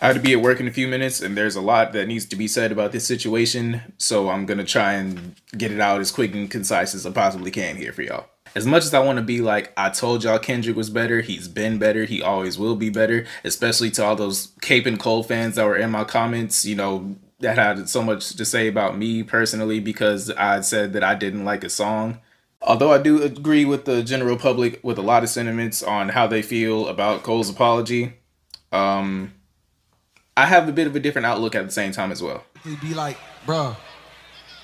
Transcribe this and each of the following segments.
I have to be at work in a few minutes, and there's a lot that needs to be said about this situation, so I'm gonna try and get it out as quick and concise as I possibly can here for y'all. As much as I want to be like, I told y'all Kendrick was better, he's been better, he always will be better, especially to all those Cape and Cole fans that were in my comments, you know, that had so much to say about me personally because I said that I didn't like a song. Although I do agree with the general public with a lot of sentiments on how they feel about Cole's apology, I have a bit of a different outlook at the same time as well. He'd be like, bruh,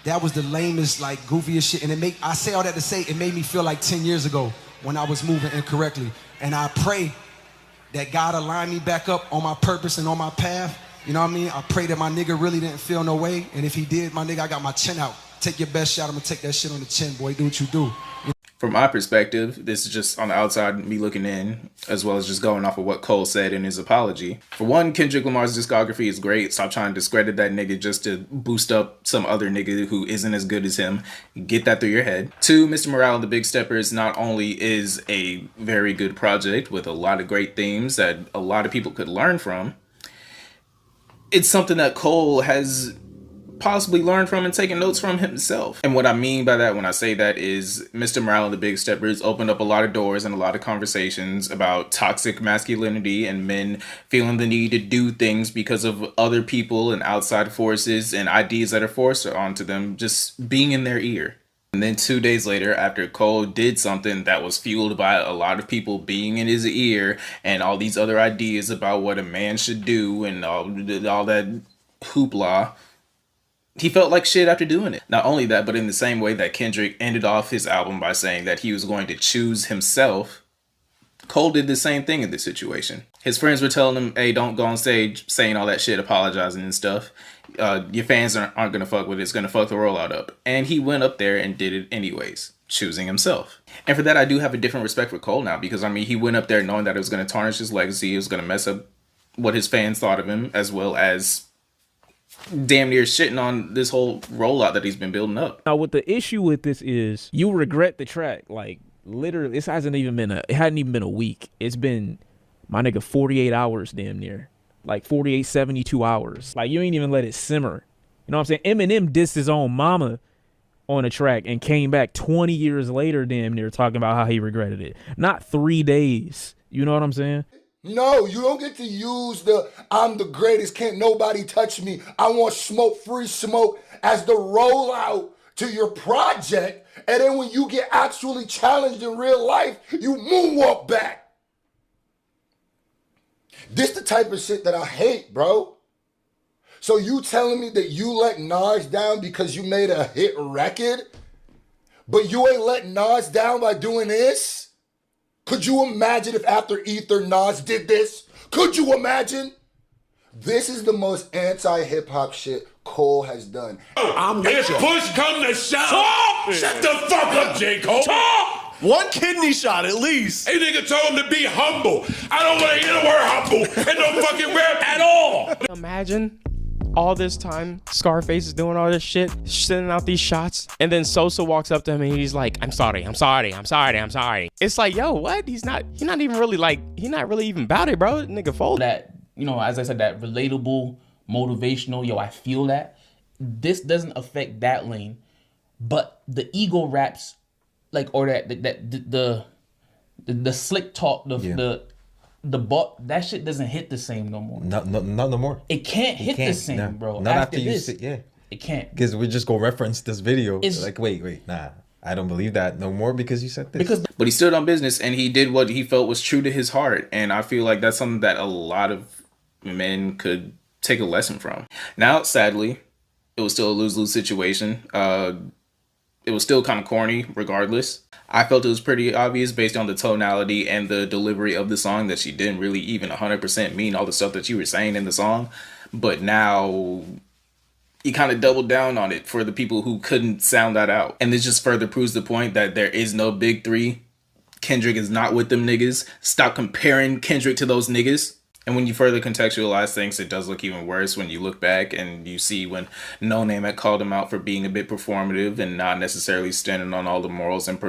that was the lamest, like, goofiest shit. And I say all that to say, it made me feel like 10 years ago when I was moving incorrectly. And I pray that God align me back up on my purpose and on my path. You know what I mean? I pray that my nigga really didn't feel no way. And if he did, my nigga, I got my chin out. Take your best shot. I'm gonna take that shit on the chin, boy. Do what you do. From my perspective, this is just on the outside, me looking in, as well as just going off of what Cole said in his apology. For one, Kendrick Lamar's discography is great. Stop trying to discredit that nigga just to boost up some other nigga who isn't as good as him. Get that through your head. Two, Mr. Morale and the Big Steppers not only is a very good project with a lot of great themes that a lot of people could learn from, it's something that Cole has possibly learned from and taken notes from himself. And what I mean by that when I say that is Mr. Morale and the Big Steppers opened up a lot of doors and a lot of conversations about toxic masculinity and men feeling the need to do things because of other people and outside forces and ideas that are forced onto them just being in their ear. And then 2 days later, after Cole did something that was fueled by a lot of people being in his ear and all these other ideas about what a man should do and all that hoopla, he felt like shit after doing it. Not only that, but in the same way that Kendrick ended off his album by saying that he was going to choose himself, Cole did the same thing in this situation. His friends were telling him, hey, don't go on stage saying all that shit, apologizing and stuff. Your fans aren't going to fuck with it. It's going to fuck the rollout up. And he went up there and did it anyways, choosing himself. And for that, I do have a different respect for Cole now because, I mean, he went up there knowing that it was going to tarnish his legacy. It was going to mess up what his fans thought of him, as well as damn near shitting on this whole rollout that he's been building up. Now, what the issue with this is you regret the track. Like, literally, it hadn't even been a week. It's been, my nigga, 48 hours damn near. Like 48, 72 hours. Like, you ain't even let it simmer. You know what I'm saying? Eminem dissed his own mama on a track and came back 20 years later damn near talking about how he regretted it. Not 3 days. You know what I'm saying? No, you don't get to use the I'm the greatest, can't nobody touch me, I want smoke, free smoke as the rollout to your project. And then when you get actually challenged in real life, you moonwalk back. This the type of shit that I hate, bro. So you telling me that you let Nas down because you made a hit record, but you ain't let Nas down by doing this? Could you imagine if after Ether Nas did this? Could you imagine? This is the most anti-hip-hop shit Cole has done. If push come to shove, shut the fuck up, J. Cole. Talk! One kidney shot at least. Hey, nigga told him to be humble. I don't want to hear the word humble and no fucking rap at all. Imagine all this time Scarface is doing all this shit, sending out these shots, and then Sosa walks up to him and he's like, I'm sorry. It's like, yo, what? He's not even about it, bro. Nigga fold. That, you know, as I said, that relatable, motivational, yo, I feel that. This doesn't affect that lane, but the ego raps, like, or the slick talk, the that shit doesn't hit the same no more. Not no more. It can't hit the same, bro. Not after you see, yeah. It can't. Because we just go reference this video. It's like, wait, nah. I don't believe that no more because you said this. But he stood on business and he did what he felt was true to his heart. And I feel like that's something that a lot of men could take a lesson from. Now, sadly, it was still a lose-lose situation. It was still kind of corny regardless. I felt it was pretty obvious based on the tonality and the delivery of the song that she didn't really even 100% mean all the stuff that you were saying in the song. But now he kind of doubled down on it for the people who couldn't sound that out. And this just further proves the point that there is no big three. Kendrick is not with them niggas. Stop comparing Kendrick to those niggas. And when you further contextualize things, it does look even worse when you look back and you see when No Name had called him out for being a bit performative and not necessarily standing on all the morals and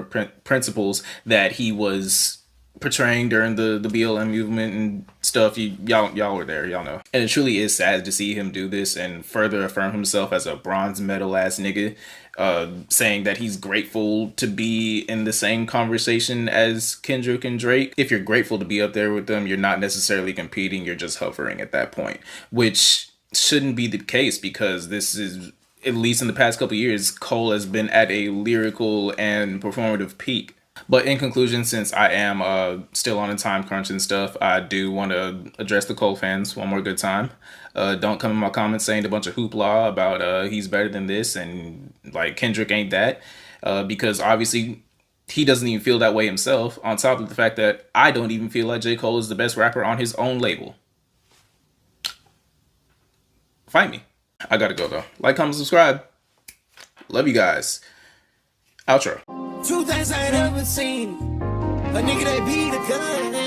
principles that he was portraying during the BLM movement and stuff. Y'all were there, y'all know. And it truly is sad to see him do this and further affirm himself as a bronze medal ass nigga, saying that he's grateful to be in the same conversation as Kendrick and Drake. If you're grateful to be up there with them, you're not necessarily competing, you're just hovering at that point, which shouldn't be the case, because this is, at least in the past couple years, Cole has been at a lyrical and performative peak. But in conclusion, since I am still on a time crunch and stuff, I do want to address the Cole fans one more good time. Don't come in my comments saying a bunch of hoopla about he's better than this and like Kendrick ain't that, because obviously he doesn't even feel that way himself, on top of the fact that I don't even feel like J. Cole is the best rapper on his own label. Fight me. I gotta go though. Like, comment, subscribe. Love you guys. Outro. Two things I ain't ever seen. A nigga that beat a gun.